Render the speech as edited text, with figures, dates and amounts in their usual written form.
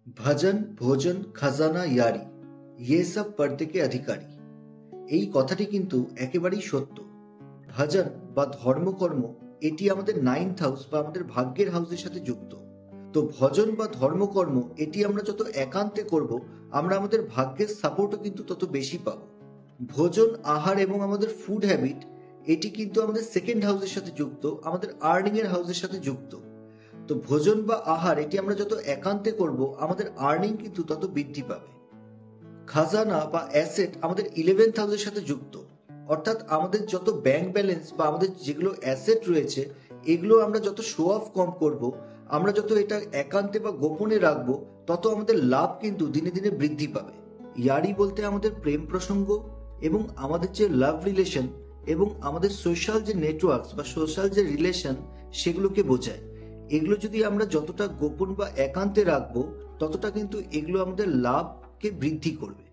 ভজন ভোজন খাজানা ইয়ারি ইয়ে সব পর্দে কে অধিকারী। এই কথাটি কিন্তু একেবারেই সত্য। ভজন বা ধর্মকর্ম এটি আমাদের 9th হাউস বা আমাদের ভাগ্যের হাউসের সাথে যুক্ত। তো ভজন বা ধর্মকর্ম এটি আমরা যত একান্তে করব, আমরা আমাদের ভাগ্যের সাপোর্টও কিন্তু তত বেশি পাব। ভোজন, আহার এবং আমাদের ফুড হ্যাবিট এটি কিন্তু আমাদের 2nd হাউসের সাথে যুক্ত, আমাদের আর্নিং এর হাউসের সাথে যুক্ত। তো ভোজন বা আহার এটি আমরা যত একান্তে করব, আমাদের আর্নিং কিন্তু তত বৃদ্ধি পাবে। খাজানা বা অ্যাসেট আমাদের 11th হাউসের সাথে যুক্ত, অর্থাৎ আমাদের যত ব্যাংক ব্যালেন্স বা আমাদের যেগুলো অ্যাসেট রয়েছে এগুলো আমরা যত শো অফ কম করব, আমরা যত এটা একান্তে বা গোপনে রাখবো, তত আমাদের লাভ কিন্তু দিনে দিনে বৃদ্ধি পাবে। ইয়ারি বলতে আমাদের প্রেম প্রসঙ্গ এবং আমাদের যে লাভ রিলেশন এবং আমাদের সোশ্যাল যে নেটওয়ার্কস বা সোশ্যাল যে রিলেশন সেগুলোকে বোঝায়। এগুলো যদি আমরা যতটা গোপন বা একান্তে রাখবো, ততটা কিন্তু এগুলো আমাদের লাভকে বৃদ্ধি করবে।